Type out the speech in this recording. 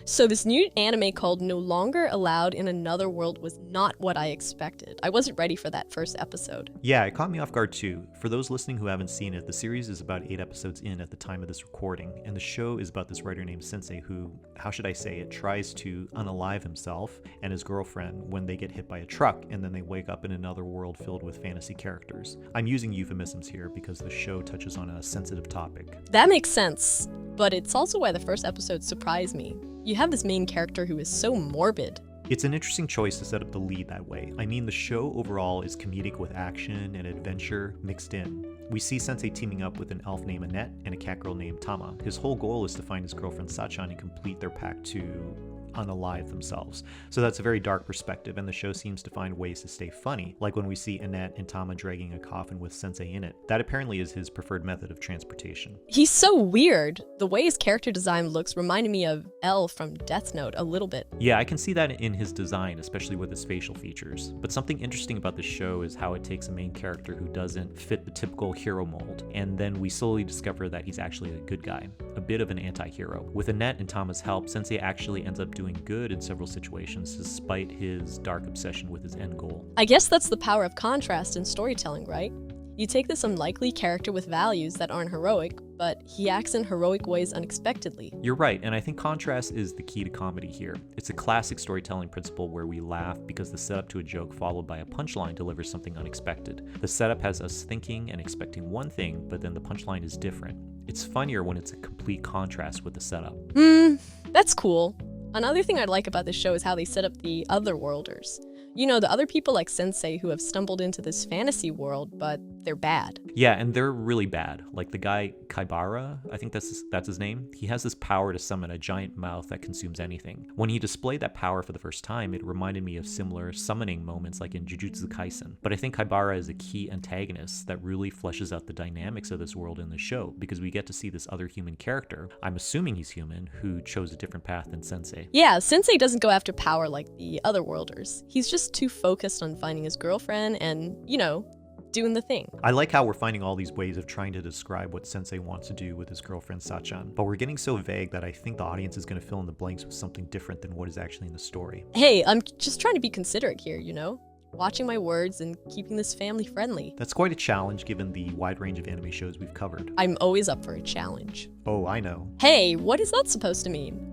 So this new anime called No Longer Allowed in Another World was not what I expected. I wasn't ready for that first episode. Yeah, it caught me off guard too. For those listening who haven't seen it, the series is about 8 episodes in at the time of this recording, and the show is about this writer named Sensei who, how should I say it, tries to unalive himself and his girlfriend when they get hit by a truck and then they wake up in another world filled with fantasy characters. I'm using euphemisms here because the show touches on a sensitive topic. That makes sense, but it's also why the first episode surprised me. You have this main character who is so morbid. It's an interesting choice to set up the lead that way. I mean, the show overall is comedic with action and adventure mixed in. We see Sensei teaming up with an elf named Annette and a cat girl named Tama. His whole goal is to find his girlfriend Sachan and complete their pact to unalive themselves. So that's a very dark perspective, and the show seems to find ways to stay funny, like when we see Annette and Tama dragging a coffin with Sensei in it. That apparently is his preferred method of transportation. He's so weird. The way his character design looks reminded me of L from Death Note a little bit. Yeah, I can see that in his design, especially with his facial features. But something interesting about the show is how it takes a main character who doesn't fit the typical hero mold, and then we slowly discover that he's actually a good guy, a bit of an anti-hero. With Annette and Tama's help, Sensei actually ends up doing good in several situations despite his dark obsession with his end goal. I guess that's the power of contrast in storytelling, right? You take this unlikely character with values that aren't heroic, but he acts in heroic ways unexpectedly. You're right, and I think contrast is the key to comedy here. It's a classic storytelling principle where we laugh because the setup to a joke followed by a punchline delivers something unexpected. The setup has us thinking and expecting one thing, but then the punchline is different. It's funnier when it's a complete contrast with the setup. That's cool. Another thing I like about this show is how they set up the otherworlders. You know, the other people like Sensei who have stumbled into this fantasy world, but they're bad. Yeah, and they're really bad. Like the guy Kaibara, I think that's his name. He has this power to summon a giant mouth that consumes anything. When he displayed that power for the first time, it reminded me of similar summoning moments like in Jujutsu Kaisen. But I think Kaibara is a key antagonist that really fleshes out the dynamics of this world in the show, because we get to see this other human character, I'm assuming he's human, who chose a different path than Sensei. Yeah, Sensei doesn't go after power like the otherworlders. He's just too focused on finding his girlfriend and, you know, doing the thing. I like how we're finding all these ways of trying to describe what Sensei wants to do with his girlfriend Sachan, but we're getting so vague that I think the audience is going to fill in the blanks with something different than what is actually in the story. Hey, I'm just trying to be considerate here, you know? Watching my words and keeping this family friendly. That's quite a challenge given the wide range of anime shows we've covered. I'm always up for a challenge. Oh, I know. Hey, what is that supposed to mean?